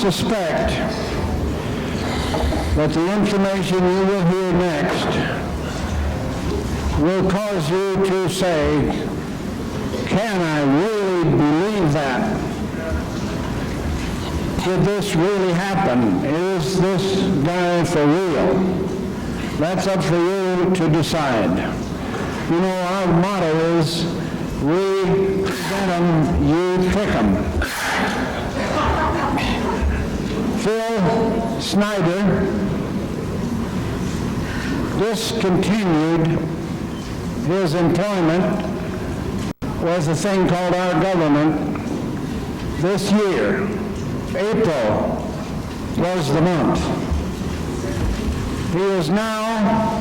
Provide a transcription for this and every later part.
suspect that the information you will hear next will cause you to say, can I really believe that? Did this really happen? Is this guy for real? That's up for you to decide. You know, our motto is, we get 'em, you pick 'em. Phil Schneider discontinued his employment with a thing called our government this year. April was the month. He is now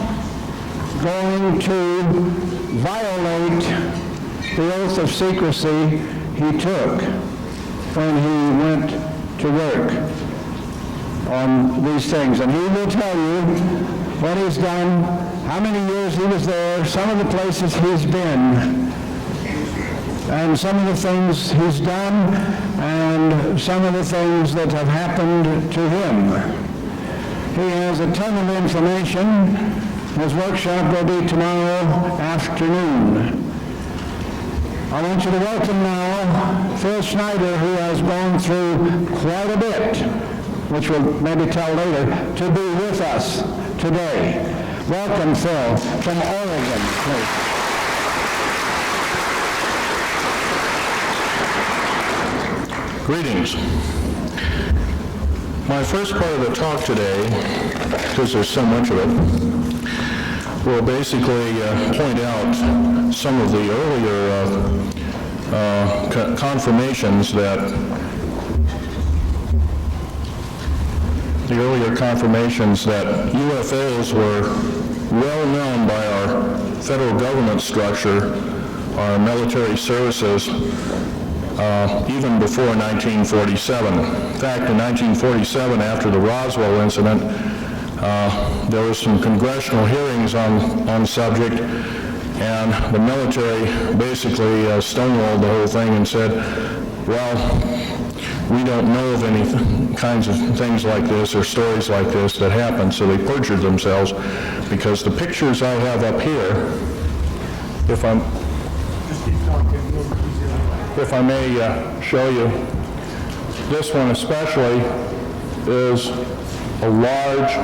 going to violate the oath of secrecy he took when he went to work on these things. And he will tell you what he's done, how many years he was there, some of the places he's been, and some of the things he's done, and some of the things that have happened to him. He has a ton of information. His workshop will be tomorrow afternoon. I want you to welcome now Phil Schneider, who has gone through quite a bit, which we'll maybe tell later, to be with us today. Welcome, Phil, from Oregon, please. Greetings. My first part of the talk today, because there's so much of it, will basically point out some of the earlier confirmations that UFOs were well known by our federal government structure, our military services, even before 1947. In fact, in 1947, after the Roswell incident, there was some congressional hearings on the subject, and the military basically stonewalled the whole thing and said, well, we don't know of any kinds of things like this or stories like this that happened, so they perjured themselves, because the pictures I have up here, if I may show you, this one especially is a large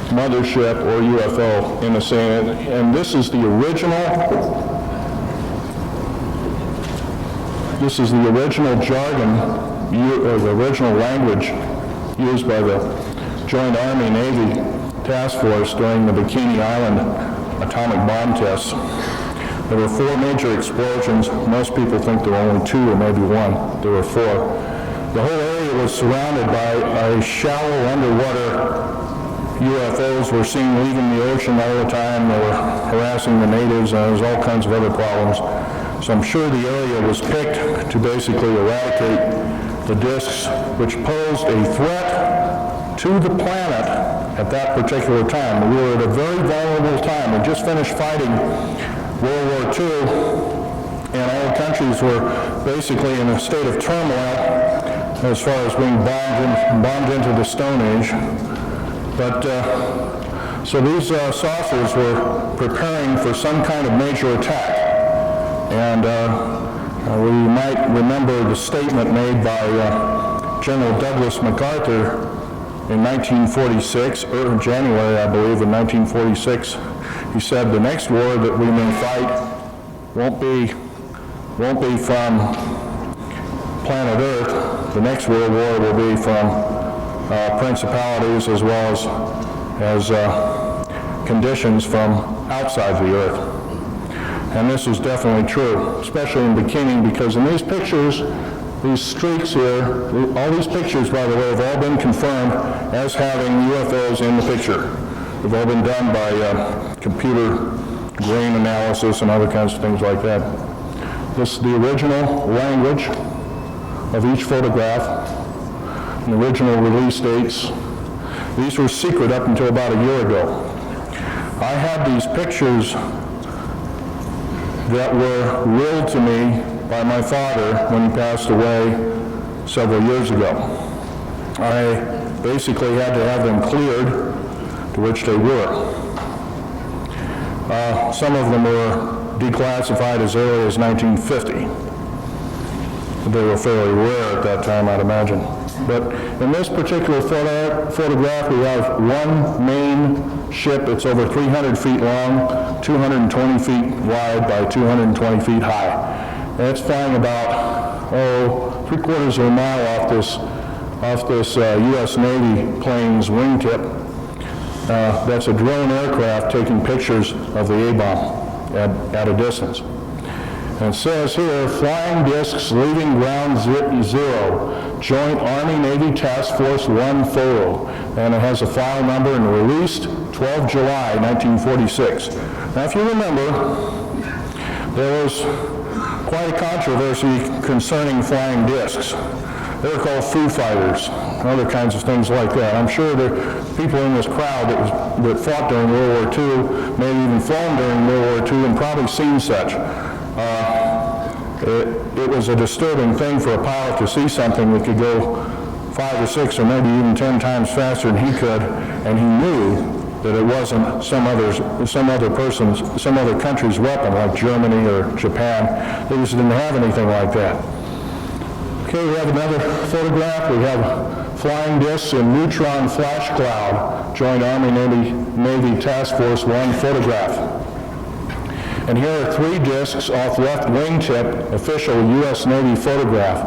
mothership or UFO in the scene, and this is the original jargon, or the original language used by the Joint Army-Navy Task Force during the Bikini Island atomic bomb tests. There were 4 major explosions. Most people think there were only 2 or maybe 1. There were 4. The whole area was surrounded by a shallow underwater. UFOs were seen leaving the ocean all the time. They were harassing the natives, and there was all kinds of other problems. So I'm sure the area was picked to basically eradicate the disks, which posed a threat to the planet at that particular time. We were at a very vulnerable time. We just finished fighting World War II, and all the countries were basically in a state of turmoil as far as being bombed into the Stone Age. But so these saucers were preparing for some kind of major attack. And we might remember the statement made by General Douglas MacArthur in 1946, or January, I believe, in 1946. He said, the next war that we may fight won't be from planet Earth. The next world war will be from principalities as well as conditions from outside the Earth. And this is definitely true, especially in Bikini, because in these pictures, these streaks here, all these pictures, by the way, have all been confirmed as having UFOs in the picture. They've all been done by computer grain analysis and other kinds of things like that. This is the original language of each photograph, the original release dates. These were secret up until about a year ago. I had these pictures that were willed to me by my father when he passed away several years ago. I basically had to have them cleared, to which they were. Some of them were declassified as early as 1950. They were fairly rare at that time, I'd imagine. But in this particular photograph, we have one main ship. It's over 300 feet long, 220 feet wide by 220 feet high. And it's flying about, 3/4 of a mile off this U.S. Navy plane's wingtip. That's a drone aircraft taking pictures of the A-bomb at a distance. And it says here, flying discs leaving ground zero, Joint Army-Navy Task Force 1 photo. And it has a file number and released 12 July 1946. Now if you remember, there was quite a controversy concerning flying discs. They were called Foo Fighters, other kinds of things like that. I'm sure there are people in this crowd that fought during World War II, maybe even flown during World War II, and probably seen such. It was a disturbing thing for a pilot to see something that could go 5 or 6 or maybe even 10 times faster than he could, and he knew that it wasn't some other country's weapon, like Germany or Japan. They just didn't have anything like that. Okay, we have another photograph. We have flying discs in neutron flash cloud, Joint Army-Navy Task Force 1 photograph. And here are 3 discs off left wingtip, official U.S. Navy photograph.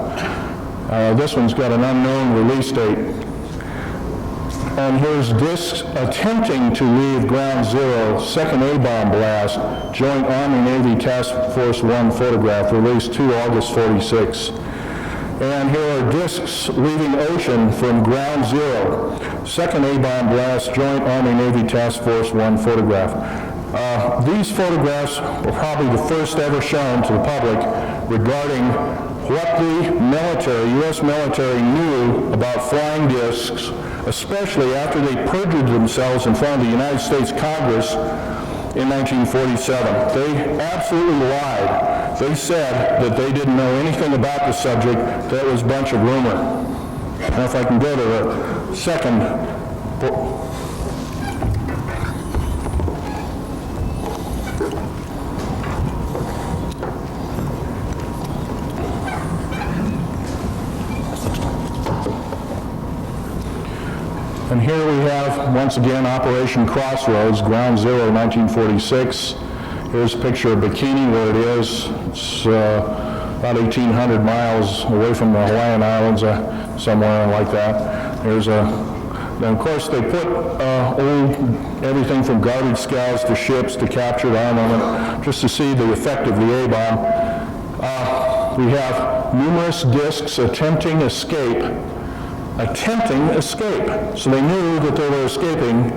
This one's got an unknown release date. And here's discs attempting to leave ground zero, second A-bomb blast, Joint Army-Navy Task Force 1 photograph, released 2 August 46. And here are discs leaving ocean from ground zero, second A-bomb blast, Joint Army-Navy Task Force 1 photograph. These photographs were probably the first ever shown to the public regarding what the military, U.S. military, knew about flying discs, especially after they perjured themselves in front of the United States Congress in 1947. They absolutely lied. They said that they didn't know anything about the subject. That was a bunch of rumor. Now if I can go to the second. And here we have, once again, Operation Crossroads, Ground Zero, 1946. Here's a picture of Bikini, where it is. It's about 1,800 miles away from the Hawaiian Islands, somewhere like that. Then of course they put everything from garbage scows to ships to captured armament, just to see the effect of the A-bomb. We have numerous discs attempting escape. So they knew that they were escaping,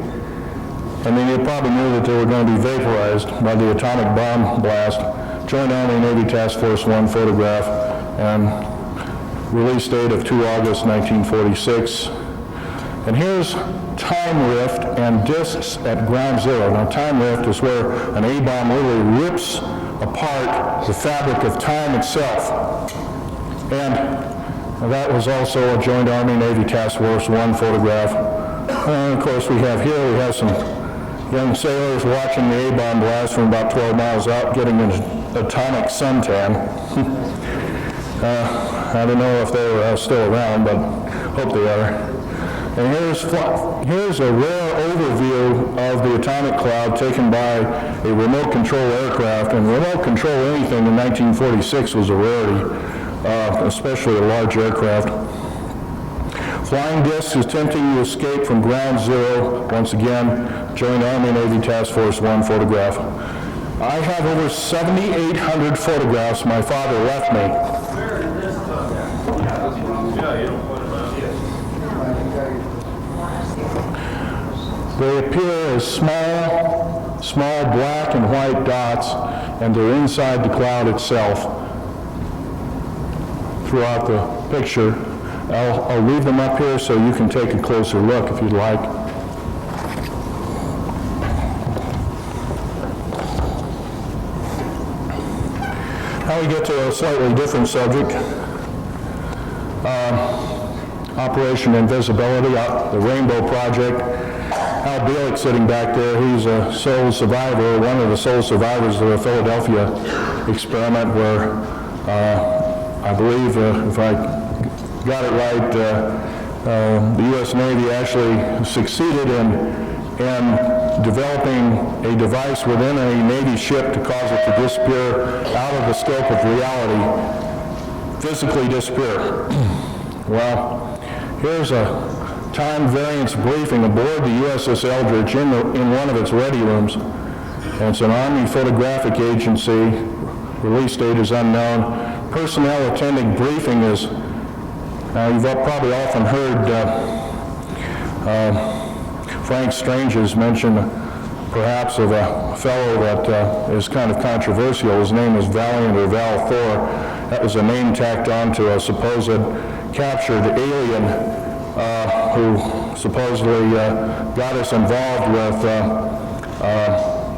and they probably knew that they were going to be vaporized by the atomic bomb blast. Joint Army-Navy Task Force 1 photograph, and release date of 2 August 1946. And here's time rift and discs at ground zero. Now time rift is where an A-bomb literally rips apart the fabric of time itself. And that was also a Joint Army-Navy Task Force 1 photograph. And of course we have some young sailors watching the A-bomb blast from about 12 miles out, getting an atomic suntan. I don't know if they're still around, but hope they are. And here's a rare overview of the atomic cloud taken by a remote control aircraft. And remote control anything in 1946 was a rarity. Especially a large aircraft. Flying discs attempting to escape from ground zero, once again, Joint Army-Navy Task Force 1 photograph. I have over 7,800 photographs my father left me. They appear as small black and white dots, and they're inside the cloud itself. Throughout the picture. I'll leave them up here so you can take a closer look if you'd like. Now we get to a slightly different subject. Operation Invisibility, the Rainbow Project. Albuquerque sitting back there, he's a sole survivor, one of the sole survivors of the Philadelphia experiment where I believe, if I got it right, the U.S. Navy actually succeeded in developing a device within a Navy ship to cause it to disappear out of the scope of reality, physically disappear. Well, here's a time variance briefing aboard the USS Eldridge in one of its ready rooms. And it's an Army photographic agency. Release date is unknown. Personnel attending briefing is, you've probably often heard Frank Strange's mention perhaps of a fellow that is kind of controversial. His name is Valiant or Val Thor. That was a name tacked on to a supposed captured alien who supposedly got us involved with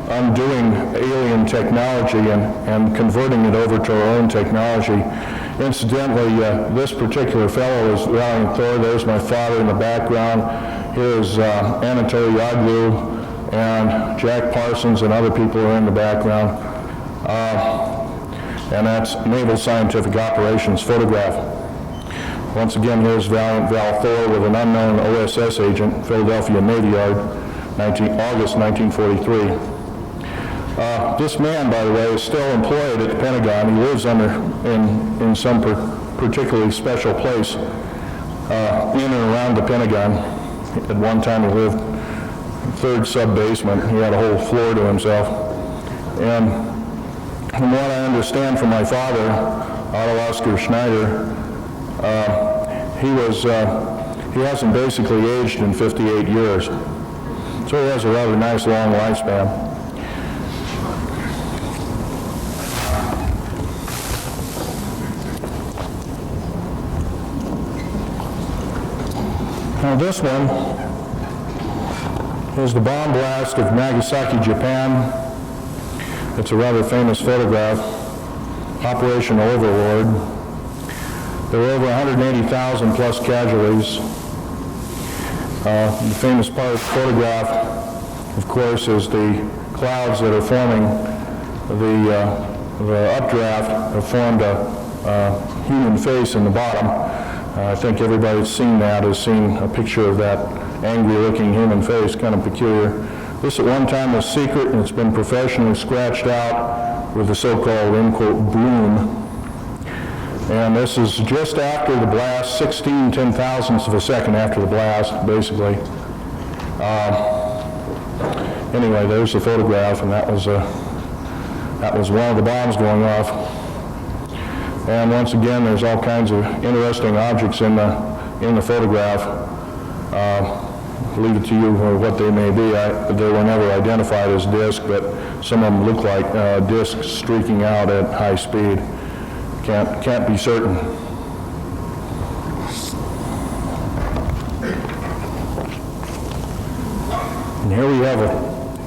undoing alien technology and converting it over to our own technology. Incidentally, this particular fellow is Valiant Thor. There's my father in the background. Here's Anatoly Yaglu and Jack Parsons and other people are in the background. And that's Naval Scientific Operations photograph. Once again, here's Valiant Val Thor with an unknown OSS agent, Philadelphia Navy Yard, August 1943. This man, by the way, is still employed at the Pentagon. He lives in some particularly special place in and around the Pentagon. At one time he lived third sub-basement. He had a whole floor to himself. And from what I understand from my father, Otto Oscar Schneider, he hasn't basically aged in 58 years. So he has a rather nice long lifespan. Now this one is the bomb blast of Nagasaki, Japan. It's a rather famous photograph, Operation Overlord. There were over 180,000 plus casualties. The famous part of the photograph, of course, is the clouds that are forming. The updraft have formed a human face in the bottom. I think everybody that's seen that has seen a picture of that angry-looking human face, kind of peculiar. This at one time was secret, and it's been professionally scratched out with the so-called, end quote, broom. And this is just after the blast, 16 ten-thousandths of a second after the blast, basically. Anyway, there's the photograph, and that was one of the bombs going off. And once again, there's all kinds of interesting objects in the photograph. Leave it to you what they may be. They were never identified as discs, but some of them look like discs streaking out at high speed. Can't be certain. And here we have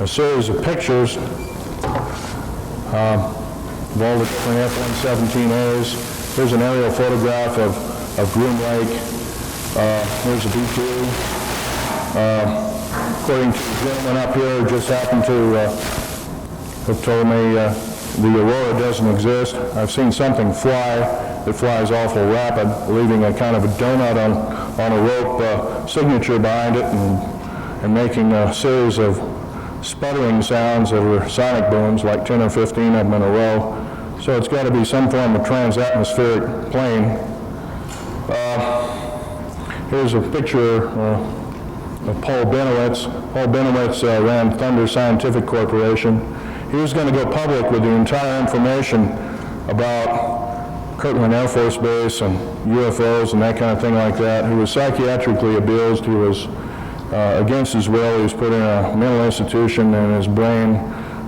a series of pictures of all the different F-117As. Here's an aerial photograph of Groom Lake. Here's a B-2. According to the gentleman up here, just happened to have told me the Aurora doesn't exist. I've seen something fly that flies awful rapid, leaving a kind of a donut on a rope signature behind it and making a series of sputtering sounds that were sonic booms, like 10 or 15 of them in a row. So it's got to be some form of trans-atmospheric plane. Here's a picture of Paul Benowitz. Paul Benowitz ran Thunder Scientific Corporation. He was going to go public with the entire information about Kirtland Air Force Base and UFOs and that kind of thing like that. He was psychiatrically abused. He was, against his will, he was put in a mental institution, and his brain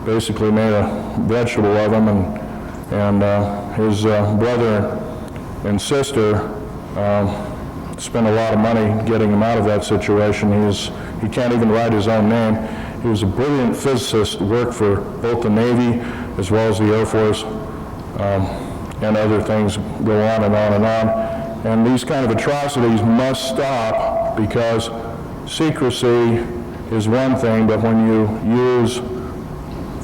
basically made a vegetable of him. And his brother and sister spent a lot of money getting him out of that situation. He can't even write his own name. He was a brilliant physicist, worked for both the Navy as well as the Air Force, and other things go on and on and on. And these kind of atrocities must stop, because secrecy is one thing, but when you use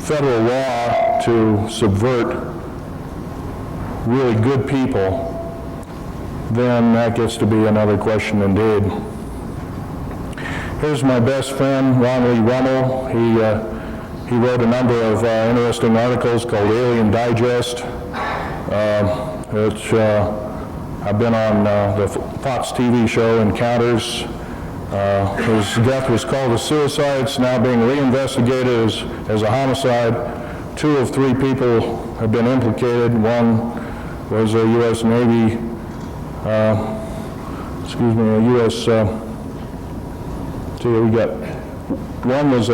federal law to subvert really good people, then that gets to be another question indeed. Here's my best friend, Ron Lee Rummel. He wrote a number of interesting articles called Alien Digest, which I've been on the Fox TV show Encounters. His death was called a suicide. It's now being reinvestigated as a homicide. 2 of 3 people have been implicated. One was a U.S. Navy, a U.S. One was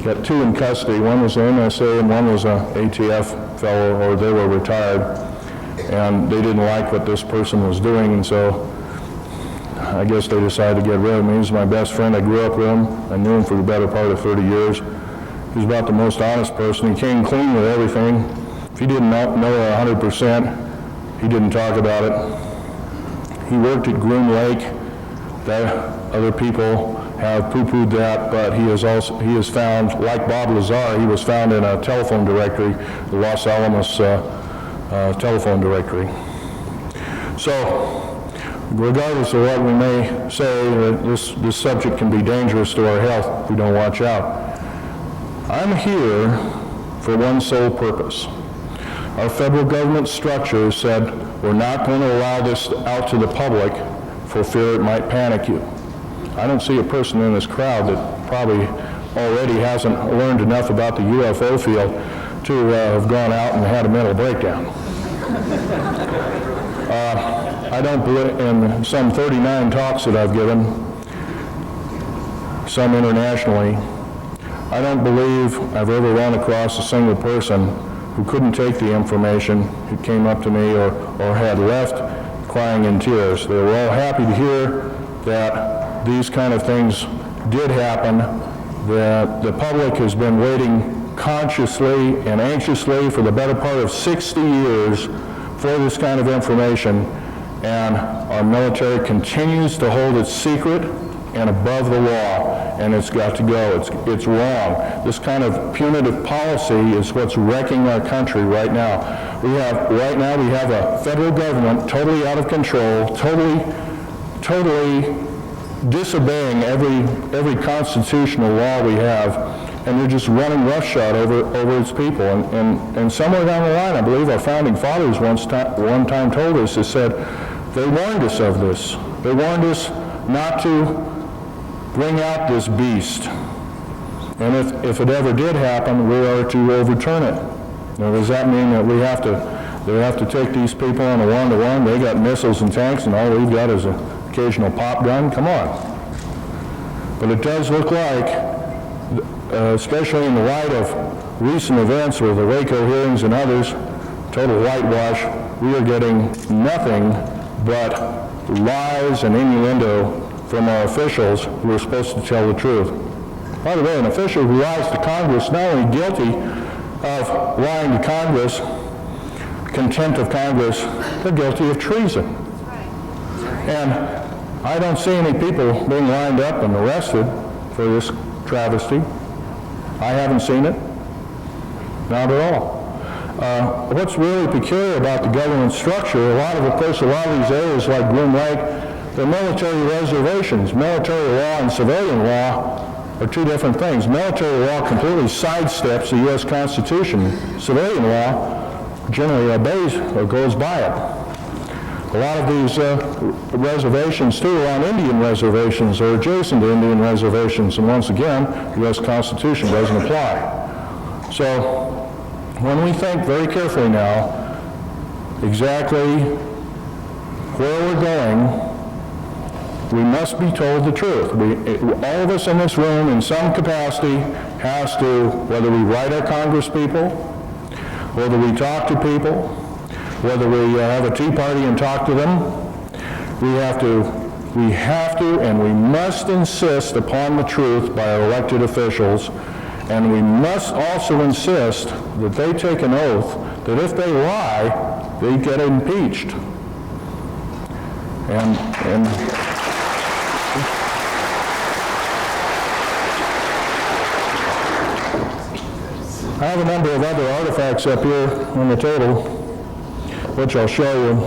got 2 in custody. One was an MSA and one was a ATF fellow, or they were retired, and they didn't like what this person was doing, and so I guess they decided to get rid of him. He was my best friend. I grew up with him. I knew him for the better part of 30 years. He was about the most honest person. He came clean with everything. If he didn't know 100%, he didn't talk about it. He worked at Groom Lake. Other people have poo-pooed that, but he is found, like Bob Lazar, he was found in a telephone directory, the Los Alamos telephone directory. So, regardless of what we may say, this subject can be dangerous to our health if we don't watch out. I'm here for one sole purpose. Our federal government structure said we're not going to allow this out to the public for fear it might panic you. I don't see a person in this crowd that probably already hasn't learned enough about the UFO field to have gone out and had a mental breakdown. I don't believe, in some 39 talks that I've given, some internationally, I don't believe I've ever run across a single person who couldn't take the information, who came up to me or had left crying in tears. They were all happy to hear that these kind of things did happen, that the public has been waiting consciously and anxiously for the better part of 60 years for this kind of information, and our military continues to hold it secret and above the law, and it's got to go. It's wrong. This kind of punitive policy is what's wrecking our country right now. We have a federal government totally out of control, totally disobeying every constitutional law we have, and they're just running roughshod over its people. And somewhere down the line, I believe our founding fathers one time told us, they said, they warned us of this. They warned us not to bring out this beast. And if it ever did happen, we are to overturn it. Now, does that mean that they have to take these people on a one-to-one? They got missiles and tanks, and all we've got is an occasional pop gun? Come on. But it does look like, especially in the light of recent events with the Waco hearings and others, total whitewash, we are getting nothing but lies and innuendo from our officials who are supposed to tell the truth. By the way, an official who lies to Congress, not only guilty of lying to Congress, contempt of Congress, they're guilty of treason. And I don't see any people being lined up and arrested for this travesty. I haven't seen it. Not at all. What's really peculiar about the government structure, a lot of these areas like Groom Lake, they're military reservations. Military law and civilian law are 2 different things. Military law completely sidesteps the U.S. Constitution. Civilian law generally obeys or goes by it. A lot of these reservations, too, are on Indian reservations or adjacent to Indian reservations, and once again, the U.S. Constitution doesn't apply. So, when we think very carefully now exactly where we're going, we must be told the truth. All of us in this room, in some capacity, has to, whether we write our Congress people, whether we talk to people, whether we have a tea party and talk to them, we have to and we must insist upon the truth by our elected officials, and we must also insist that they take an oath that if they lie, they get impeached. And I have a number of other artifacts up here on the table, which I'll show you.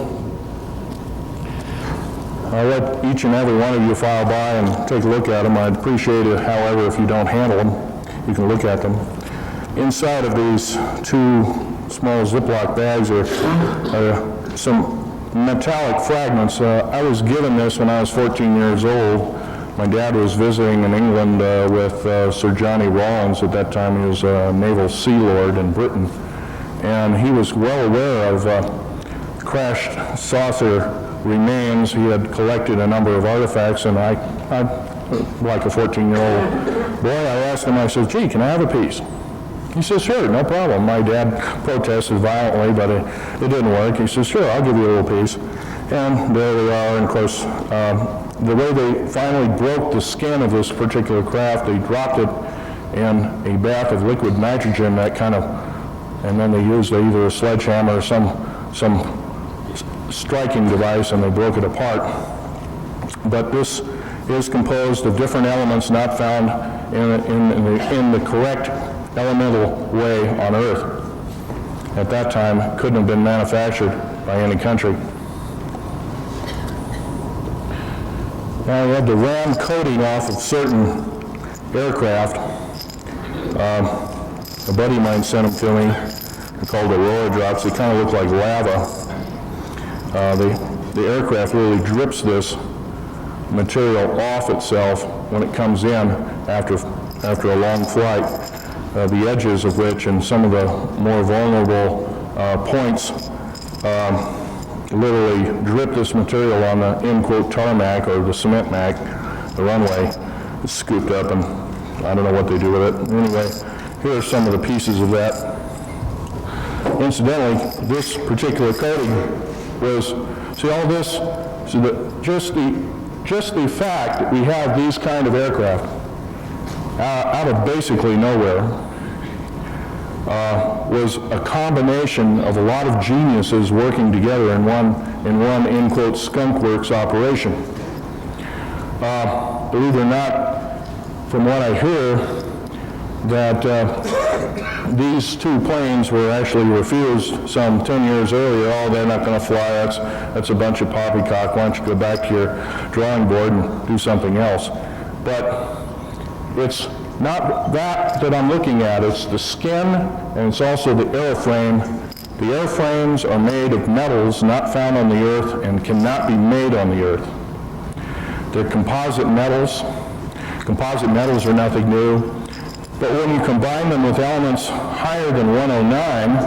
I'll let each and every one of you file by and take a look at them. I'd appreciate it, however, if you don't handle them, you can look at them. Inside of these two small Ziploc bags are some metallic fragments. I was given this when I was 14 years old. My dad was visiting in England with Sir Johnny Rawlins. At that time, he was a naval sea lord in Britain. And he was well aware of crashed saucer remains. He had collected a number of artifacts, and I like a 14-year-old boy, I asked him, I said, gee, can I have a piece? He says, sure, no problem. My dad protested violently, but it didn't work. He says, sure, I'll give you a little piece. And there we are, and of course, the way they finally broke the skin of this particular craft, they dropped it in a bath of liquid nitrogen, that kind of, and then they used either a sledgehammer or some striking device, and they broke it apart. But this is composed of different elements not found in the correct elemental way on Earth. At that time, it couldn't have been manufactured by any country. Now we had the ram coating off of certain aircraft. A buddy of mine sent them to me. They're called Aurora drops. They kind of look like lava. The aircraft really drips this material off itself when it comes in after a long flight. The edges of which and some of the more vulnerable points literally drip this material on the end-quote tarmac or the cement mac, the runway. It's scooped up, and I don't know what they do with it. Anyway, here are some of the pieces of that. Incidentally, this particular coating was, see all this, so that just the fact that we have these kind of aircraft out of basically nowhere was a combination of a lot of geniuses working together in one end quote skunk works operation. Believe it or not, from what I hear, that these two planes were actually refused some 10 years earlier. Oh, they're not going to fly. That's a bunch of poppycock. Why don't you go back to your drawing board and do something else? But it's not that I'm looking at. It's the skin, and it's also the airframe. The airframes are made of metals not found on the Earth and cannot be made on the Earth. They're composite metals. Composite metals are nothing new. But when you combine them with elements higher than 109,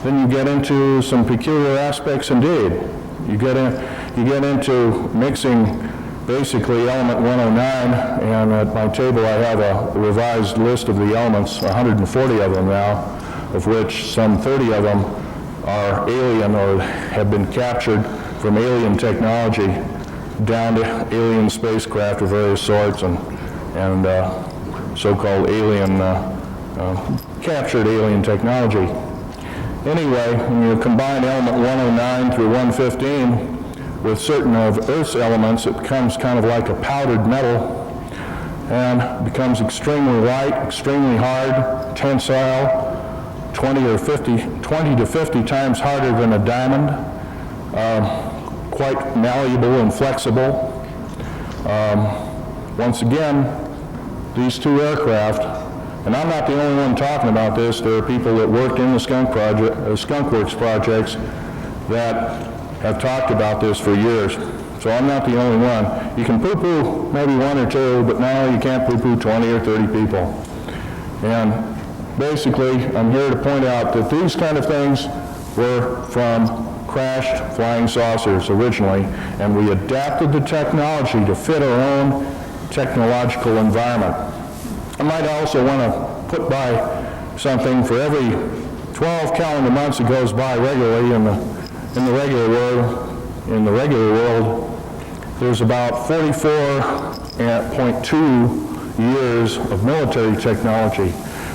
then you get into some peculiar aspects indeed. You get into mixing basically element 109, and at my table I have a revised list of the elements, 140 of them now, of which some 30 of them are alien or have been captured from alien technology down to alien spacecraft of various sorts and so-called alien, captured alien technology. Anyway, when you combine element 109 through 115 with certain of Earth's elements, it becomes kind of like a powdered metal and becomes extremely light, extremely hard, tensile, 20 to 50 times harder than a diamond, quite malleable and flexible. Once again, these two aircraft, and I'm not the only one talking about this. There are people that worked in the Skunk Works projects that have talked about this for years. So I'm not the only one. You can poo-poo maybe one or two, but now you can't poo-poo 20 or 30 people. And basically, I'm here to point out that these kind of things were from crashed flying saucers originally, and we adapted the technology to fit our own technological environment. I might also want to put by something for every 12 calendar months that goes by regularly in the regular world, there's about 44.2 years of military technology.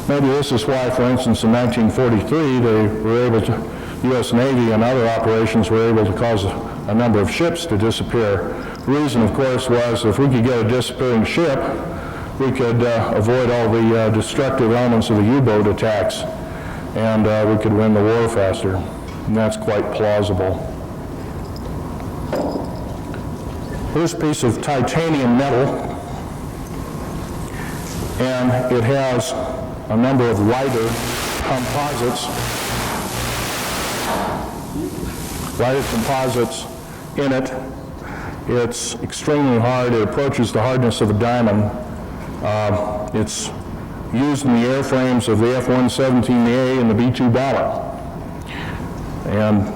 Maybe this is why, for instance, in 1943, they were able to U.S. Navy and other operations were able to cause a number of ships to disappear. The reason, of course, was if we could get a disappearing ship, we could avoid all the destructive elements of the U-boat attacks, and we could win the war faster. And that's quite plausible. Here's a piece of titanium metal, and it has a number of lighter composites in it. It's extremely hard. It approaches the hardness of a diamond. It's used in the airframes of the F-117A and the B-2 bomber. And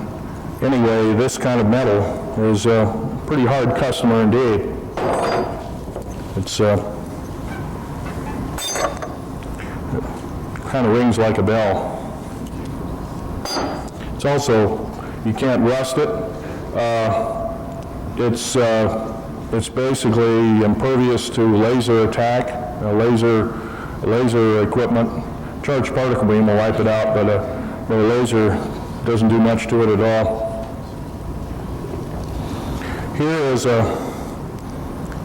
anyway, this kind of metal is a pretty hard customer indeed. It's kind of rings like a bell. It's also, you can't rust it. It's basically impervious to laser attack, laser equipment. Charged particle beam will wipe it out, but a laser doesn't do much to it at all. Here is a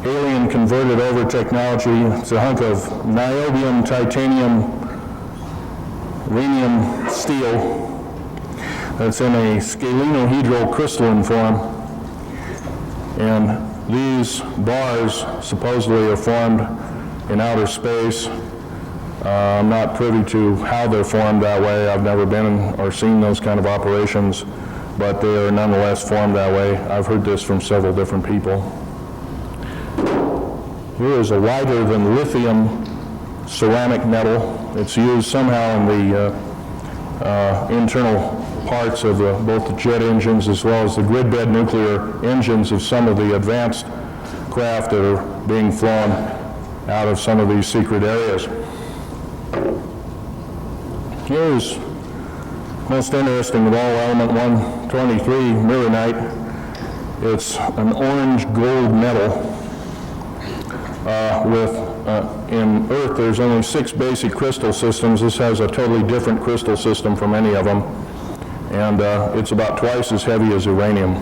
alien converted over technology. It's a hunk of niobium, titanium, rhenium steel that's in a scalenohedral crystalline form. And these bars supposedly are formed in outer space. I'm not privy to how they're formed that way. I've never been or seen those kind of operations, but they are nonetheless formed that way. I've heard this from several different people. Here is a lighter than lithium ceramic metal. It's used somehow in the internal parts of both the jet engines as well as the grid bed nuclear engines of some of the advanced craft that are being flown out of some of these secret areas. Here's most interesting of all, element 123, mironite. It's an orange gold metal in Earth there's only 6 basic crystal systems. This has a totally different crystal system from any of them, and it's about twice as heavy as uranium.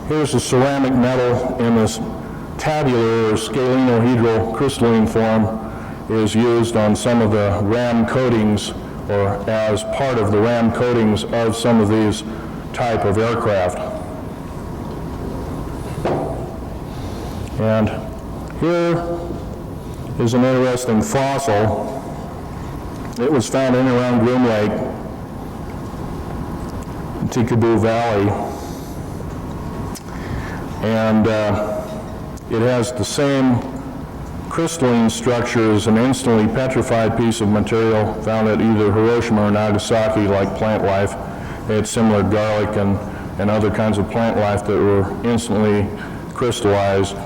Here's a ceramic metal in this tabular or scalenohedral crystalline form. Is used on some of the RAM coatings or as part of the RAM coatings of some of these type of aircraft. And here is an interesting fossil. It was found in and around Groom Lake, Tikaboo Valley, and it has the same crystalline structure as an instantly petrified piece of material found at either Hiroshima or Nagasaki, like plant life. They had similar garlic and other kinds of plant life that were instantly crystallized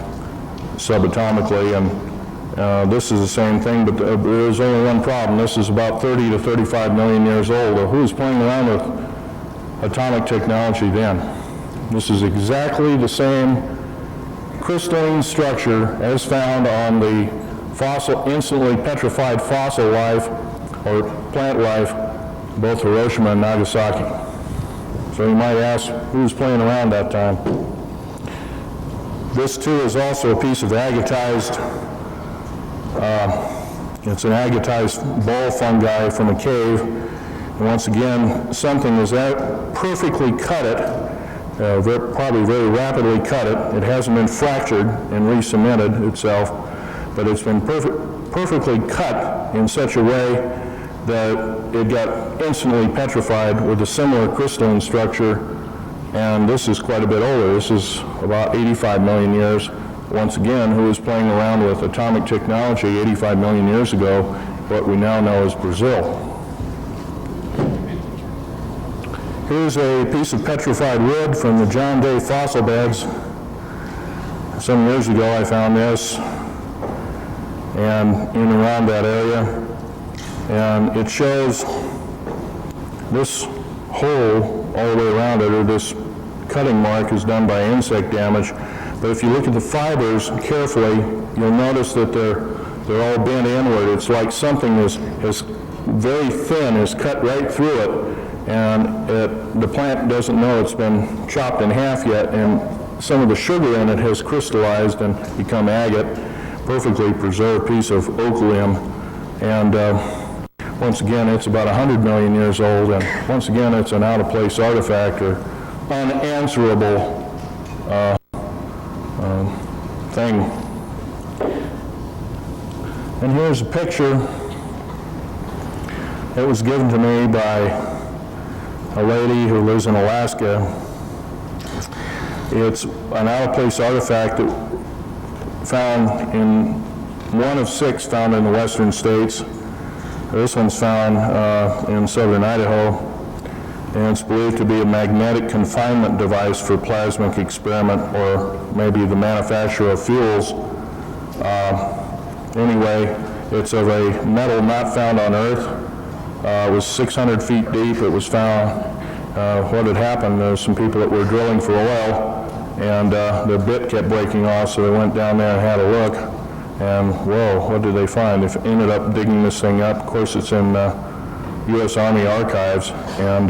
subatomically, and this is the same thing, but there's only one problem. This is about 30 to 35 million years old. Who was playing around with atomic technology then? This is exactly the same crystalline structure as found on the fossil, instantly petrified fossil life or plant life, both Hiroshima and Nagasaki. So you might ask, who was playing around that time? This too is also a piece of agatized, it's an agatized ball fungi from a cave. And once again, something has perfectly cut it, probably very rapidly cut it. It hasn't been fractured and re-cemented itself, but it's been perfectly cut in such a way that it got instantly petrified with a similar crystalline structure, and this is quite a bit older. This is about 85 million years. Once again, who was playing around with atomic technology 85 million years ago, what we now know as Brazil. Here's a piece of petrified wood from the John Day fossil beds. Some years ago I found this and in and around that area, and it shows this hole all the way around it, or this cutting mark, is done by insect damage. But if you look at the fibers carefully, you'll notice that they're all bent inward. It's like something has very thin, is cut right through it, and the plant doesn't know it's been chopped in half yet, and some of the sugar in it has crystallized and become agate, perfectly preserved piece of oak limb. And once again, it's about 100 million years old, and once again, it's an out-of-place artifact or unanswerable thing. And here's a picture that was given to me by a lady who lives in Alaska. It's an out-of-place artifact that found in one of 6 found in the western states. This one's found in southern Idaho, and it's believed to be a magnetic confinement device for plasmic experiment, or maybe the manufacture of fuels. Anyway, it's of a metal not found on Earth. It was 600 feet deep. It was found, what had happened, there were some people that were drilling for oil, and the bit kept breaking off, so they went down there and had a look. And whoa, what did they find? They ended up digging this thing up. Of course, it's in U.S. Army archives. And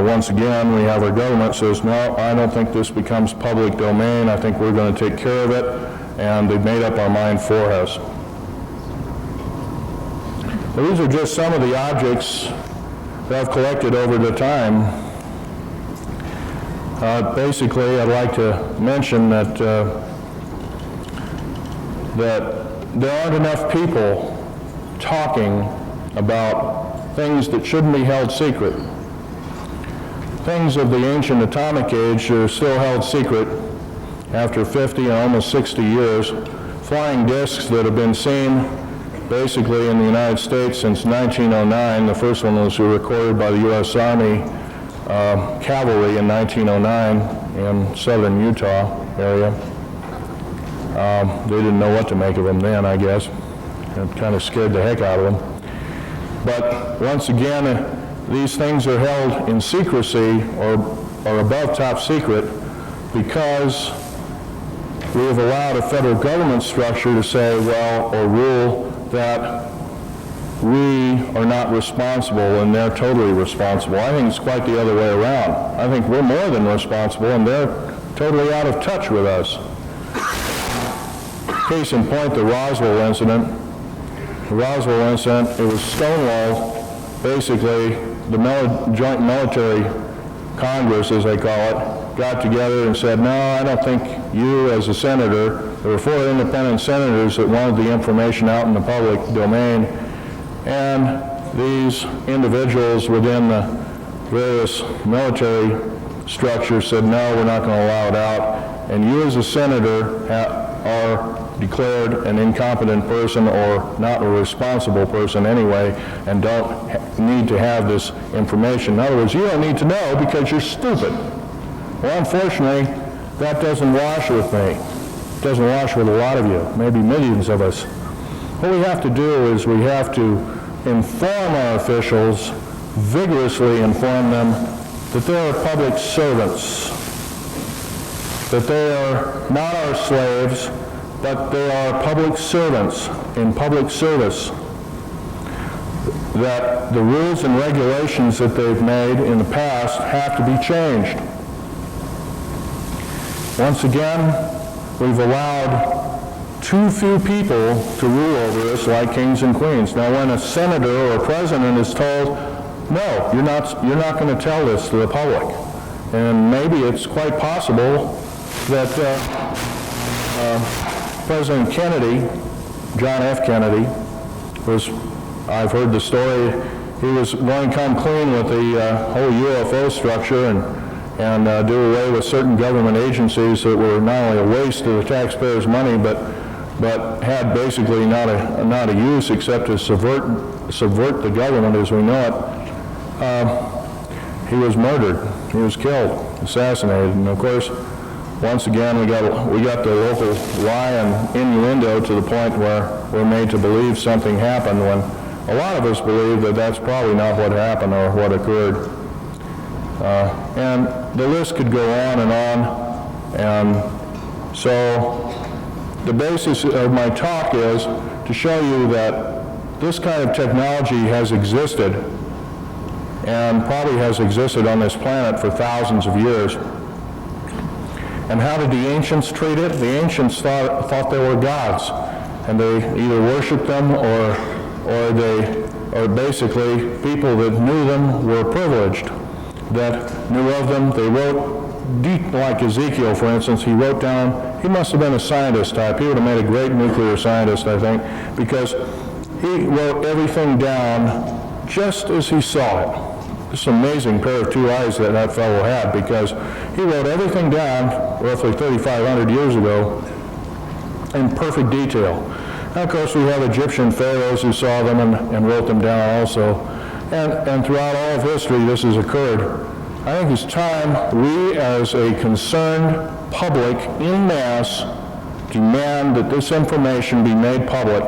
once again, we have our government says, no, I don't think this becomes public domain. I think we're going to take care of it. And they've made up our mind for us. So these are just some of the objects that I've collected over the time. Basically, I'd like to mention that there aren't enough people talking about things that shouldn't be held secret. Things of the ancient atomic age are still held secret after 50 and almost 60 years. Flying discs that have been seen basically in the United States since 1909. The first one was recorded by the U.S. Army Cavalry in 1909 in southern Utah area. They didn't know what to make of them then, I guess. It kind of scared the heck out of them. But once again, these things are held in secrecy or above top secret because we have allowed a federal government structure to say, well, or rule that we are not responsible and they're totally responsible. I think it's quite the other way around. I think we're more than responsible and they're totally out of touch with us. Case in point, the Roswell incident. The Roswell incident, it was stonewalled. Basically, the Joint Military Congress, as they call it, got together and said, no, I don't think you as a senator, there were 4 independent senators that wanted the information out in the public domain, and these individuals within the various military structures said, no, we're not going to allow it out, and you as a senator are declared an incompetent person or not a responsible person anyway and don't need to have this information. In other words, you don't need to know because you're stupid. Well, unfortunately, that doesn't wash with me. It doesn't wash with a lot of you, maybe millions of us. What we have to do is we have to inform our officials, vigorously inform them that they are public servants, that they are not our slaves, but they are public servants in public service, that the rules and regulations that they've made in the past have to be changed. Once again, we've allowed too few people to rule over us like kings and queens. Now, when a senator or a president is told, no, you're not going to tell this to the public, and maybe it's quite possible that President Kennedy, John F. Kennedy, I've heard the story, he was going to come clean with the whole UFO structure and do away with certain government agencies that were not only a waste of the taxpayers' money, but had basically not a use except to subvert the government as we know it. He was murdered. He was killed, assassinated, and of course, once again, we got the local lie and innuendo to the point where we're made to believe something happened when a lot of us believe that that's probably not what happened or what occurred. And the list could go on and on. And so the basis of my talk is to show you that this kind of technology has existed and probably has existed on this planet for thousands of years. And how did the ancients treat it? The ancients thought they were gods, and they either worshipped them or basically people that knew them were privileged, that knew of them. They wrote, like Ezekiel, for instance, he wrote down, he must have been a scientist type. He would have made a great nuclear scientist, I think, because he wrote everything down just as he saw it. It's an amazing pair of two eyes that fellow had, because he wrote everything down roughly 3,500 years ago in perfect detail. Now, of course, we have Egyptian pharaohs who saw them and wrote them down also. And throughout all of history, this has occurred. I think it's time we, as a concerned public en masse, demand that this information be made public.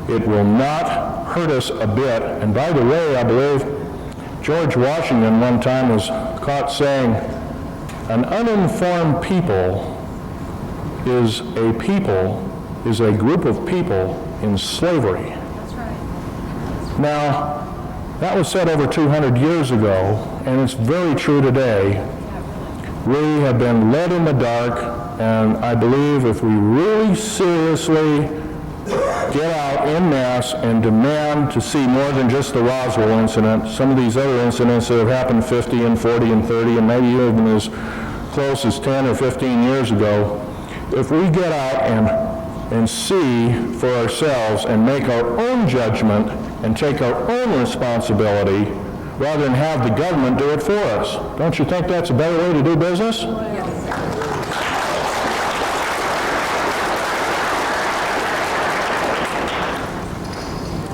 It will not hurt us a bit. And by the way, I believe George Washington one time was caught saying, an uninformed people is a group of people in slavery. That's right. Now, that was said over 200 years ago, and it's very true today. We have been led in the dark, and I believe if we really seriously get out en masse and demand to see more than just the Roswell incident, some of these other incidents that have happened 50 and 40 and 30 and maybe even as close as 10 or 15 years ago, if we get out and see for ourselves and make our own judgment and take our own responsibility rather than have the government do it for us. Don't you think that's a better way to do business?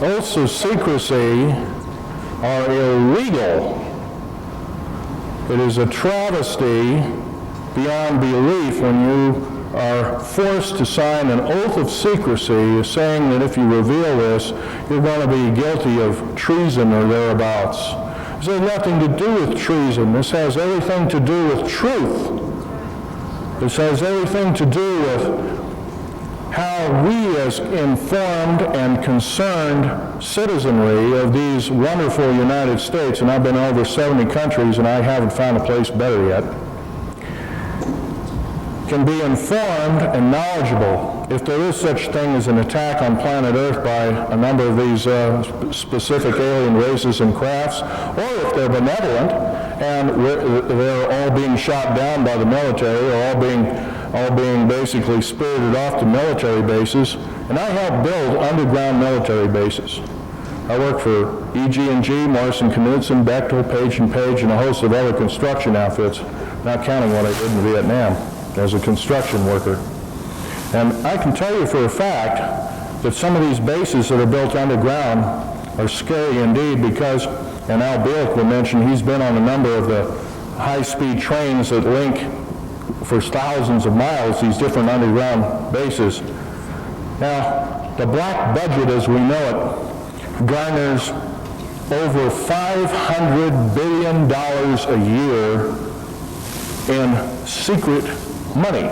Oaths of secrecy are illegal. It is a travesty beyond belief when you are forced to sign an oath of secrecy saying that if you reveal this, you're going to be guilty of treason or thereabouts. This has nothing to do with treason. This has everything to do with truth. This has everything to do with how we as informed and concerned citizenry of these wonderful United States, and I've been over 70 countries and I haven't found a place better yet, can be informed and knowledgeable if there is such thing as an attack on planet Earth by a number of these specific alien races and crafts, or if they're benevolent and they're all being shot down by the military or all being basically spirited off to military bases. And I help build underground military bases. I work for EG&G, Morrison Knudsen, Bechtel, Page & Page, and a host of other construction outfits, not counting what I did in Vietnam as a construction worker. And I can tell you for a fact that some of these bases that are built underground are scary indeed because, and Albuquerque will mention, he's been on a number of the high-speed trains that link for thousands of miles these different underground bases. Now, the black budget as we know it garners over $500 billion a year in secret money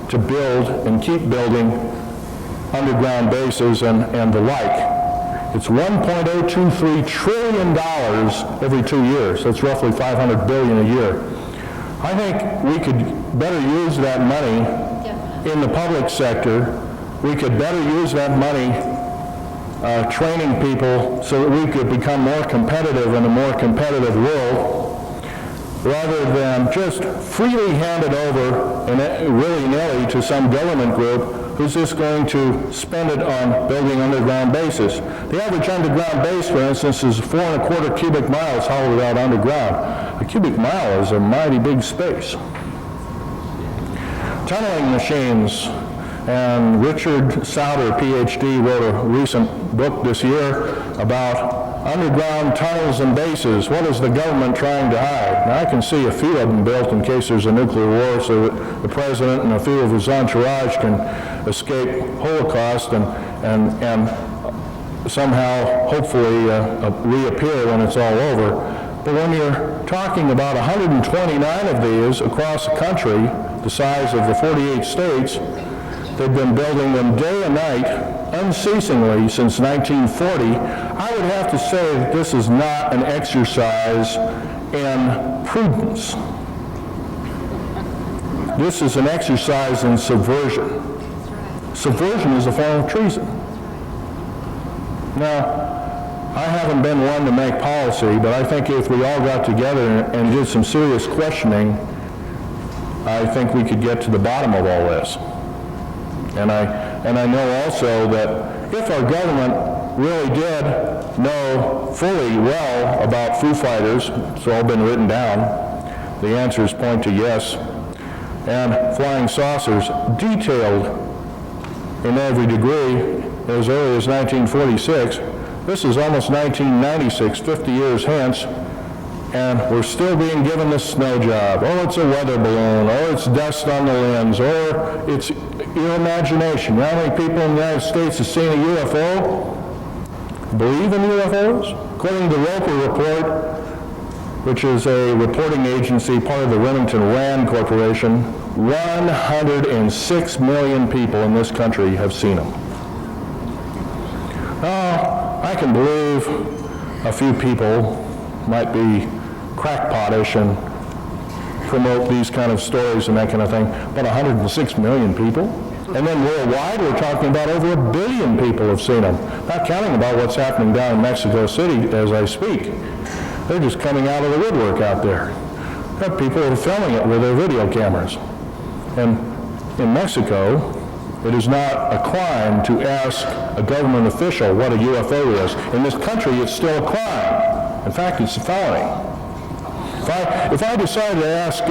to build and keep building underground bases and the like. It's $1.023 trillion every 2 years. That's roughly $500 billion a year. I think we could better use that money in the public sector. We could better use that money training people so that we could become more competitive in a more competitive world, rather than just freely hand it over and willy-nilly to some government group who's just going to spend it on building underground bases. The average underground base, for instance, is 4¼ cubic miles hollowed out underground. A cubic mile is a mighty big space. Tunneling machines, and Richard Sauter, PhD, wrote a recent book this year about underground tunnels and bases. What is the government trying to hide? Now, I can see a few of them built in case there's a nuclear war so that the president and a few of his entourage can escape Holocaust and somehow, hopefully, reappear when it's all over. But when you're talking about 129 of these across the country, the size of the 48 states, They've been building them day and night, unceasingly, since 1940. I would have to say that this is not an exercise in prudence. This is an exercise in subversion. Subversion is a form of treason. Now, I haven't been one to make policy, but I think if we all got together and did some serious questioning, I think we could get to the bottom of all this. And I know also that if our government really did know fully well about Foo Fighters, it's all been written down, the answers point to yes, and flying saucers detailed in every degree as early as 1946. This is almost 1996, 50 years hence, and we're still being given this snow job. Oh, it's a weather balloon, or it's dust on the lens, or it's your imagination. You know how many people in the United States have seen a UFO? Believe in UFOs? According to the Roper Report, which is a reporting agency, part of the Remington Rand Corporation, 106 million people in this country have seen them. I can believe a few people might be crackpotish and promote these kind of stories and that kind of thing, but 106 million people? And then worldwide, we're talking about over 1 billion people have seen them, not counting about what's happening down in Mexico City as I speak. They're just coming out of the woodwork out there. There are people who are filming it with their video cameras. And in Mexico, it is not a crime to ask a government official what a UFO is. In this country, it's still a crime. In fact, it's a felony. If I decide to ask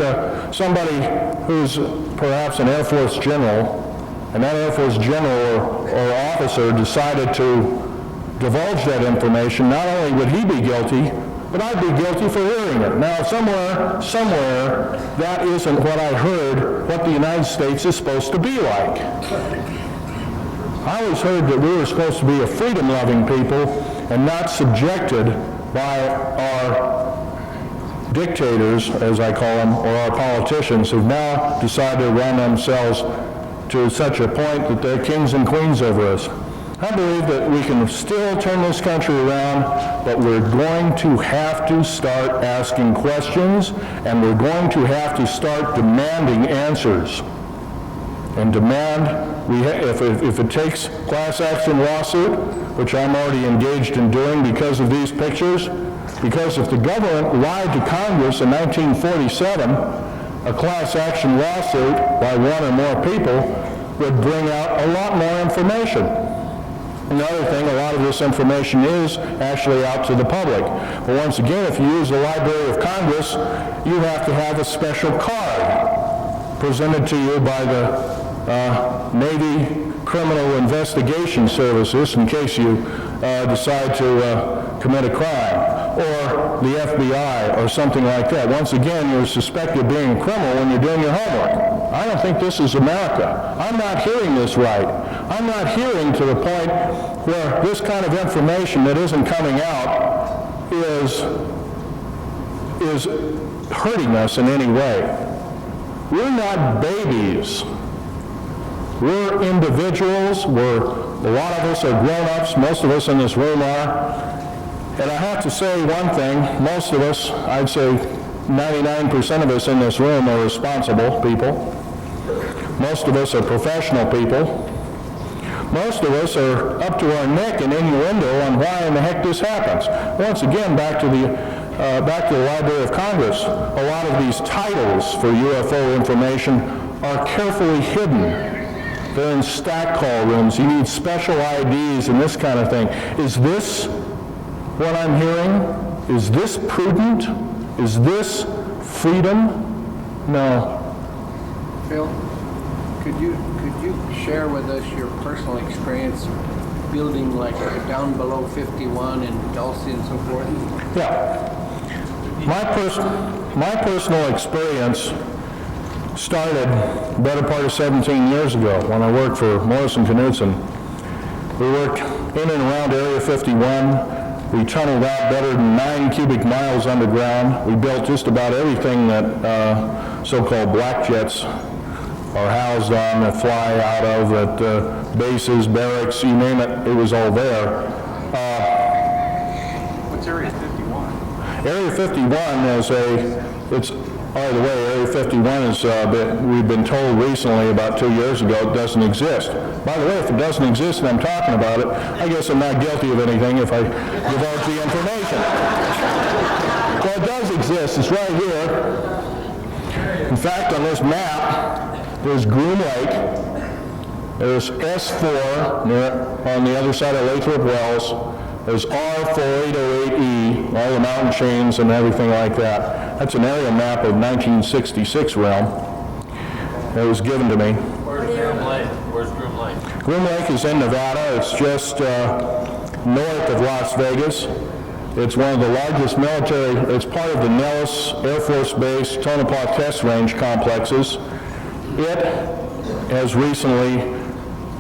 somebody who's perhaps an Air Force general, and that Air Force general or officer decided to divulge that information, not only would he be guilty, but I'd be guilty for hearing it. Now, somewhere, that isn't what I heard what the United States is supposed to be like. I always heard that we were supposed to be a freedom-loving people and not subjected by our dictators, as I call them, or our politicians who've now decided to run themselves to such a point that they're kings and queens over us. I believe that we can still turn this country around, but we're going to have to start asking questions, and we're going to have to start demanding answers. And demand, if it takes class action lawsuit, which I'm already engaged in doing because of these pictures, because if the government lied to Congress in 1947, a class action lawsuit by one or more people would bring out a lot more information. Another thing, a lot of this information is actually out to the public. But once again, if you use the Library of Congress, you have to have a special card presented to you by the Navy Criminal Investigation Services in case you decide to commit a crime, or the FBI, or something like that. Once again, you're suspected of being a criminal when you're doing your homework. I don't think this is America. I'm not hearing this right. I'm not hearing to the point where this kind of information that isn't coming out is hurting us in any way. We're not babies. We're individuals. A lot of us are grown-ups. Most of us in this room are. And I have to say one thing. Most of us, I'd say 99% of us in this room are responsible people. Most of us are professional people. Most of us are up to our neck in innuendo on why in the heck this happens. Once again, back to the Library of Congress. A lot of these titles for UFO information are carefully hidden. They're in stack call rooms. You need special IDs and this kind of thing. Is this what I'm hearing? Is this prudent? Is this freedom? No. Phil, could you share with us your personal experience building like down below 51 in Dulce and so forth? Yeah. My personal experience started the better part of 17 years ago when I worked for Morrison Knudsen. We worked in and around Area 51. We tunneled out better than 9 cubic miles underground. We built just about everything that so-called black jets are housed on, that fly out of, at bases, barracks, you name it, it was all there. What's Area 51? Area 51 is by the way, Area 51 is, we've been told recently, about 2 years ago, it doesn't exist. By the way, if it doesn't exist and I'm talking about it, I guess I'm not guilty of anything if I divulge the information. Well, it does exist. It's right here. In fact, on this map, there's Groom Lake. There's S4 on the other side of Lathrop Wells. There's R4808E, all the mountain chains and everything like that. That's an area map of 1966 realm. It was given to me. Where's Groom Lake? Where's Groom Lake? Groom Lake is in Nevada. It's just north of Las Vegas. It's one of the largest military, it's part of the Nellis Air Force Base Tonopah Test Range complexes. It has recently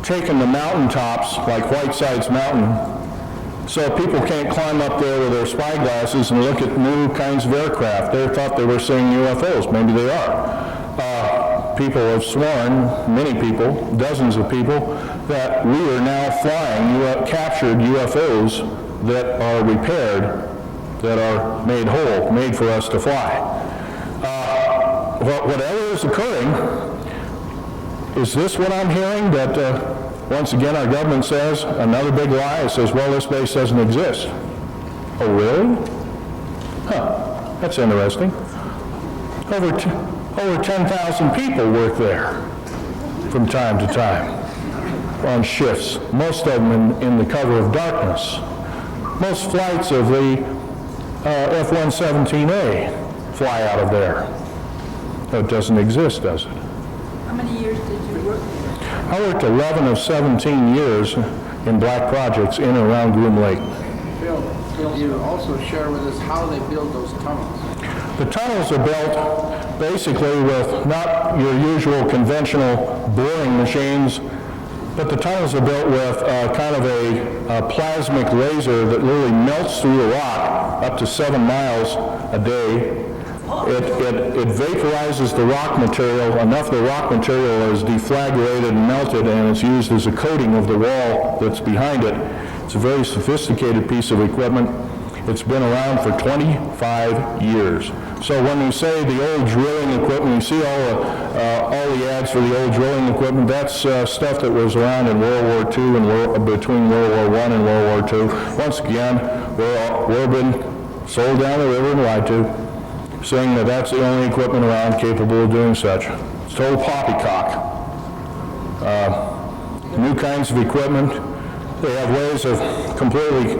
taken the mountaintops, like Whitesides Mountain, so people can't climb up there with their spyglasses and look at new kinds of aircraft. They thought they were seeing UFOs. Maybe they are. People have sworn, many people, dozens of people, that we are now flying captured UFOs that are repaired, that are made whole, made for us to fly. Whatever is occurring, is this what I'm hearing? That once again our government says, another big lie, it says, well, this base doesn't exist. Oh, really? Huh, that's interesting. Over 10,000 people work there from time to time on shifts, most of them in the cover of darkness. Most flights of the F-117A fly out of there. It doesn't exist, does it? How many years did you work there? I worked 11 of 17 years in black projects in and around Groom Lake. Phil, you also share with us how they build those tunnels. The tunnels are built basically with not your usual conventional boring machines, but the tunnels are built with kind of a plasmic laser that literally melts through the rock up to 7 miles a day. It vaporizes the rock material. Enough of the rock material is deflagrated and melted, and it's used as a coating of the wall that's behind it. It's a very sophisticated piece of equipment. It's been around for 25 years. So when we say the old drilling equipment, you see all the ads for the old drilling equipment, that's stuff that was around in World War II and between World War I and World War II. Once again, we're been sold down the river and lied to, saying that that's the only equipment around capable of doing such. It's total poppycock. New kinds of equipment. They have ways of completely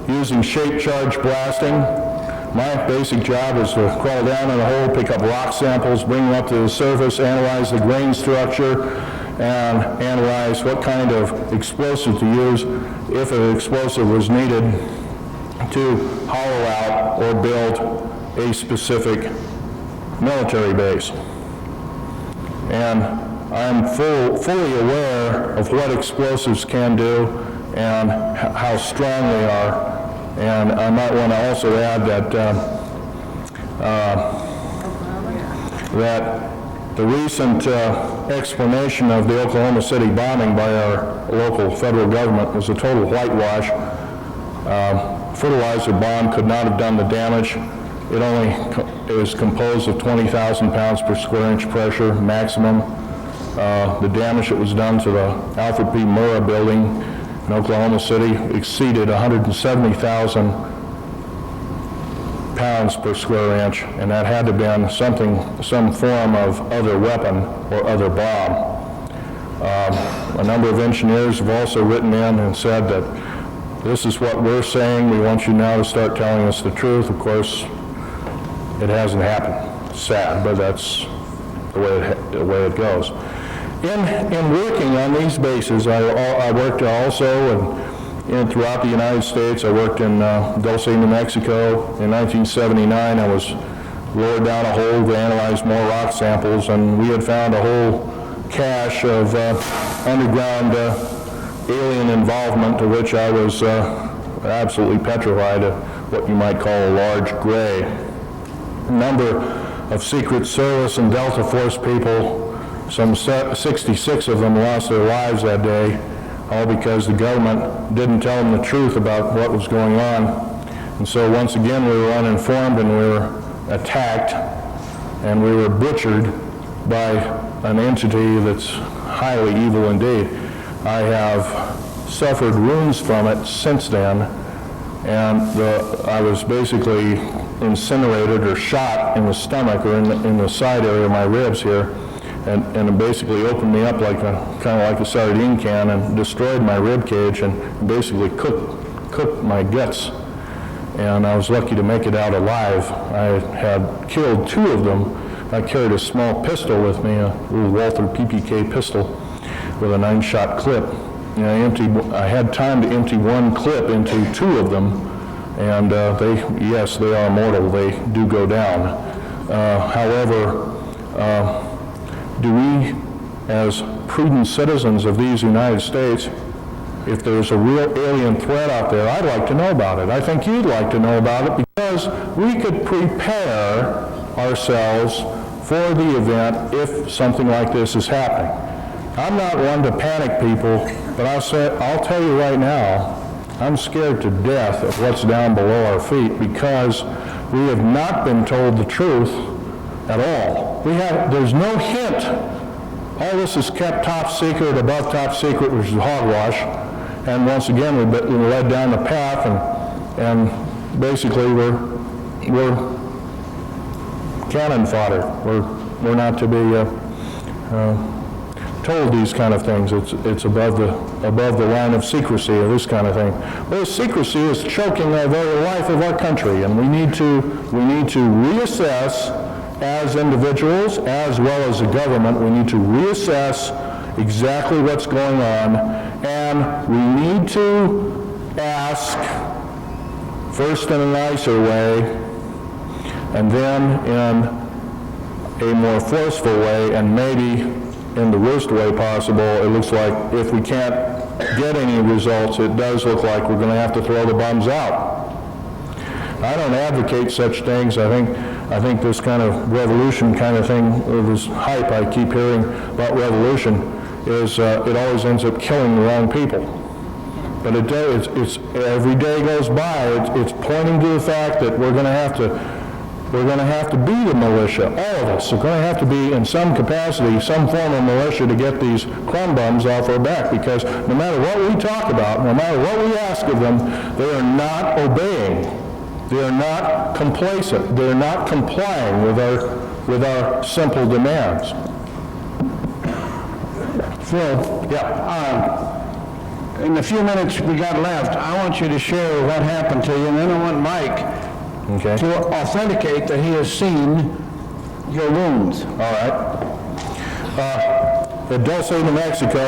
using shape charge blasting. My basic job is to crawl down in a hole, pick up rock samples, bring them up to the surface, analyze the grain structure, and analyze what kind of explosive to use if an explosive was needed to hollow out or build a specific military base. And I'm fully aware of what explosives can do and how strong they are. And I might want to also add that that the recent explanation of the Oklahoma City bombing by our local federal government was a total whitewash. Fertilizer bomb could not have done the damage. It only is composed of 20,000 pounds per square inch pressure maximum. The damage that was done to the Alfred P. Murrah building in Oklahoma City exceeded 170,000 pounds per square inch, and that had to have been some form of other weapon or other bomb. A number of engineers have also written in and said that this is what we're saying. We want you now to start telling us the truth. Of course, it hasn't happened. It's sad, but that's the way it goes. In working on these bases, I worked also and throughout the United States. I worked in Dulce, New Mexico. In 1979, I was lowered down a hole to analyze more rock samples, and we had found a whole cache of underground alien involvement, to which I was absolutely petrified of what you might call a large gray. A number of Secret Service and Delta Force people Some 66 of them lost their lives that day, all because the government didn't tell them the truth about what was going on. And so once again, we were uninformed and we were attacked and we were butchered by an entity that's highly evil indeed. I have suffered wounds from it since then, and I was basically incinerated or shot in the stomach or in the side area of my ribs here, and it basically opened me up like kind of like a sardine can and destroyed my rib cage and basically cooked my guts. And I was lucky to make it out alive. I had killed 2 of them. I carried a small pistol with me, a little Walther PPK pistol with a 9-shot clip. And I had time to empty 1 clip into 2 of them, and yes, they are mortal. They do go down. However, do we, as prudent citizens of these United States, if there's a real alien threat out there, I'd like to know about it. I think you'd like to know about it because we could prepare ourselves for the event if something like this is happening. I'm not one to panic people, but I'll tell you right now, I'm scared to death of what's down below our feet because we have not been told the truth at all. There's no hint. All this is kept top secret, above top secret, which is hogwash. And once again, we've been led down the path, and basically we're cannon fodder. We're not to be told these kind of things. It's above the line of secrecy or this kind of thing. Well, secrecy is choking the very life of our country, and we need to reassess as individuals as well as the government. We need to reassess exactly what's going on, and we need to ask first in a nicer way, and then in a more forceful way, and maybe in the worst way possible. It looks like if we can't get any results, it does look like we're going to have to throw the bums out. I don't advocate such things. I think this kind of revolution kind of thing, or this hype I keep hearing about revolution, is it always ends up killing the wrong people. But it's every day goes by, it's pointing to the fact that we're going to have to be the militia. All of us are going to have to be, in some capacity, some form of militia to get these crumb bums off our back, because no matter what we talk about, no matter what we ask of them, they are not obeying. They are not complacent. They are not complying with our simple demands. Phil? Yeah. In the few minutes we got left, I want you to share what happened to you, and then I want Mike to authenticate that he has seen your wounds. All right. At Dulce, New Mexico,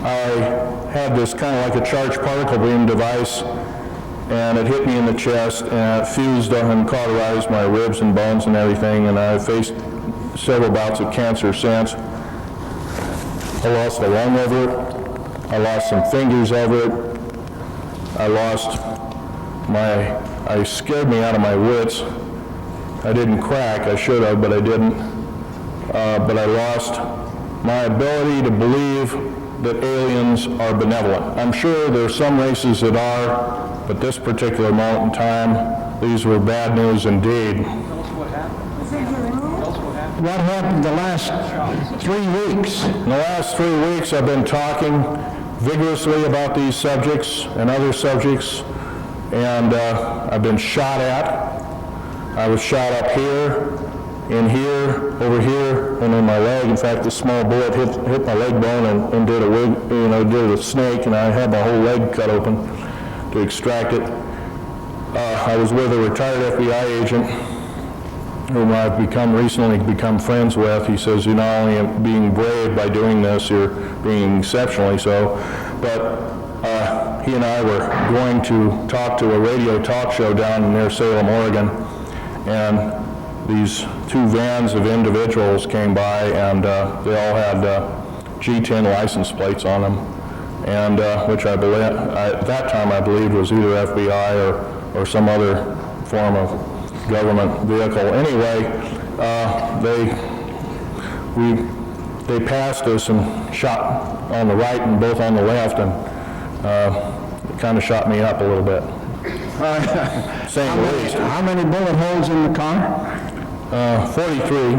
I had this kind of like a charged particle beam device, and it hit me in the chest, and it fused and cauterized my ribs and bones and everything, and I faced several bouts of cancer since. I lost a lung over it. I lost some fingers over it. It scared me out of my wits. I didn't crack. I should have, but I didn't. But I lost my ability to believe that aliens are benevolent. I'm sure there are some races that are, but this particular moment in time, these were bad news indeed. Tell us what happened. Tell us what happened. What happened the last 3 weeks? In the last 3 weeks, I've been talking vigorously about these subjects and other subjects, and I've been shot at. I was shot up here, in here, over here, and in my leg. In fact, a small bullet hit my leg bone and did a snake, and I had my whole leg cut open to extract it. I was with a retired FBI agent whom I've recently become friends with. He says, you're not only being brave by doing this, you're being exceptionally so. But he and I were going to talk to a radio talk show down near Salem, Oregon, and these 2 vans of individuals came by, and they all had G10 license plates on them, and which I believe, at that time I believed was either FBI or some other form of we they passed us and shot on the right and both on the left, and it kind of shot me up a little bit. Saying the least. How many bullet holes in the car? 43.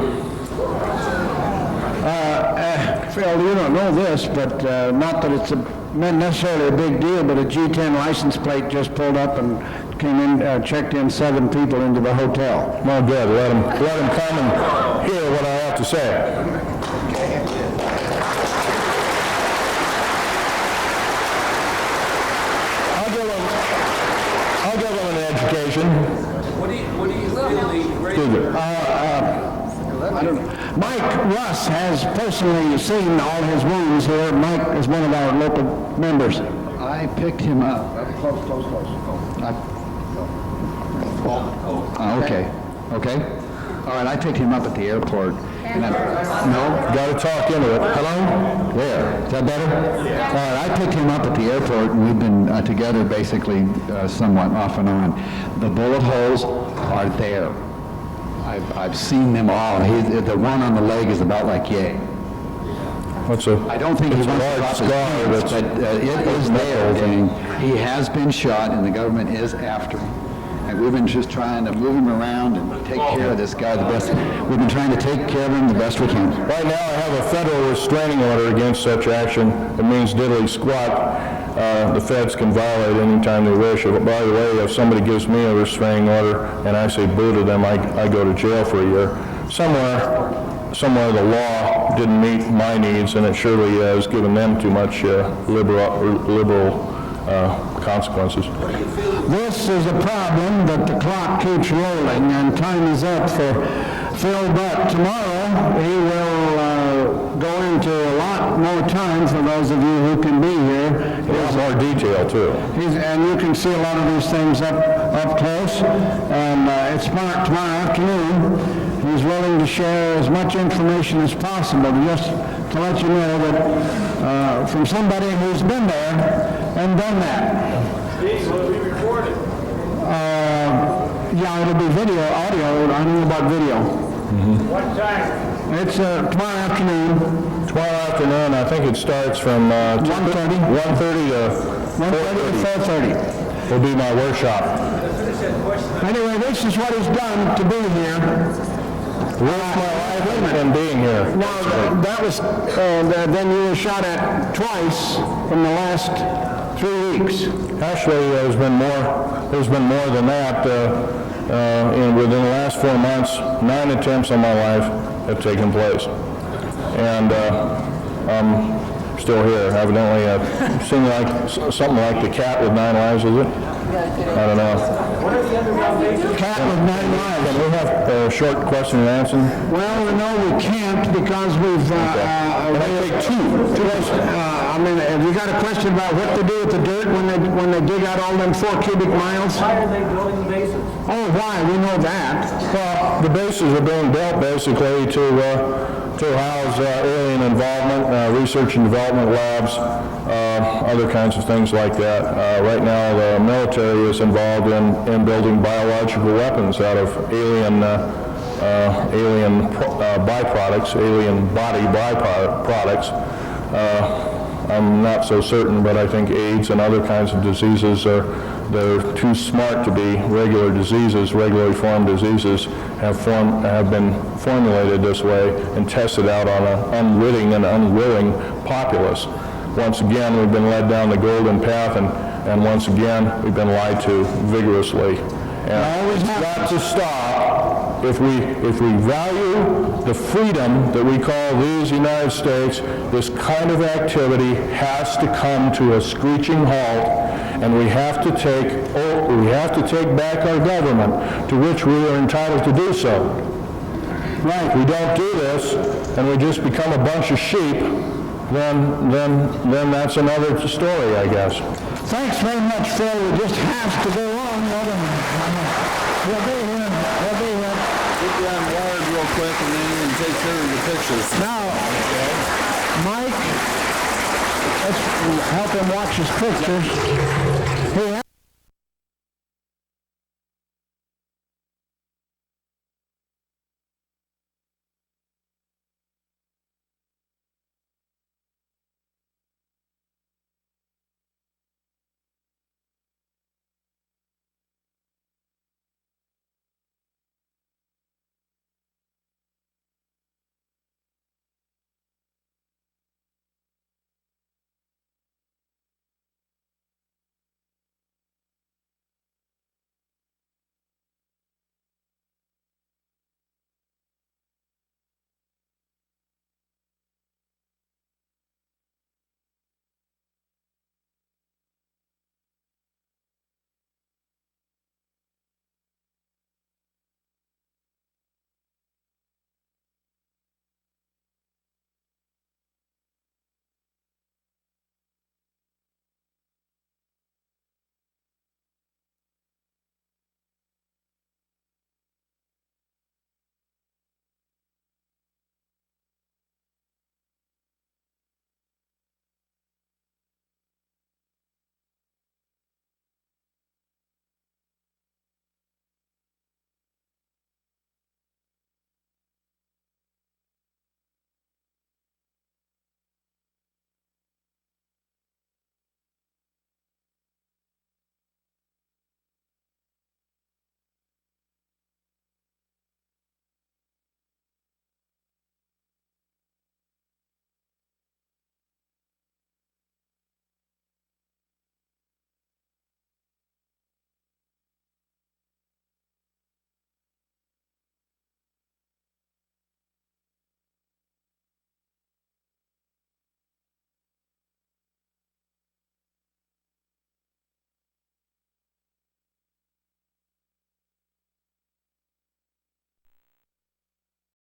Phil, you don't know this, but not that it's not necessarily a big deal, but a G10 license plate just pulled up and came in, checked in 7 people into the hotel. Well, good. Let them come and hear what I have to say. I'll give them an education. What do you really I don't know. Mike Russ has personally seen all his wounds here. Mike is one of our local members. I picked him up. Close. Okay. All right, I picked him up at the airport. And Got to talk into it. Hello? There. Is that better? All right, I picked him up at the airport, and we've been together basically somewhat off and on. The bullet holes are there. I've seen them all. The one on the leg is about like yay. I don't think he wants to drop his pants, but it is there. And he has been shot, and the government is after him. And we've been just trying to move him around and take care of this guy the best. We've been trying to take care of him the best we can. Right now, I have a federal restraining order against such action. It means diddly squat. The feds can violate anytime they wish. By the way, if somebody gives me a restraining order and I say boo to them, I go to jail for a year. Somewhere the law didn't meet my needs, and it surely has given them too much liberal consequences. This is a problem that the clock keeps rolling, and time is up for Phil, but tomorrow he will go into a lot more time for those of you who can be here. A lot more detail, too. And you can see a lot of these things up close, and it's tomorrow afternoon. He's willing to share as much information as possible, just to let you know that from somebody who's been there and done that. Will it be recorded? Yeah, it'll be video, audio. I don't know about video. What time? It's tomorrow afternoon. Tomorrow afternoon, I think it starts from 1:30. 1:30 to 4:30. will be my workshop. Anyway, this is what he's done to be here. Ruined my life and being here. Now, that was, then you were shot at twice in the last 3 weeks. Actually, there's been more than that. Within the last 4 months, 9 attempts on my life have taken place. And I'm still here. Evidently, seems like something like the cat with 9 lives, is it? I don't know. Cat with 9 lives. Can we have a short question and answer? Well, no, we can't because we've... Can I take two? I mean, have you got a question about what to do with the dirt when they dig out all them 4 cubic miles? Why are they building the bases? Oh, why? We know that. Well, the bases are being built basically to house alien involvement, research and development labs, other kinds of things like that. Right now, the military is involved in building biological weapons out of alien byproducts, alien body byproducts. I'm not so certain, but I think AIDS and other kinds of diseases they're too smart to be regular diseases. Regularly formed diseases have been formulated this way and tested out on an unwitting and unwilling populace. Once again, we've been led down the golden path, and once again, we've been lied to vigorously. And it's got to stop. If we value the freedom that we call these United States, this kind of activity has to come to a screeching halt, and we have to take back our government, to which we are entitled to do so. Right? If we don't do this, and we just become a bunch of sheep, then that's another story, I guess. Thanks very much, Phil. We just have to go on. We'll be here. Get you on wired real quick and then you can take care of the pictures. Now, Mike, let's help him watch his pictures.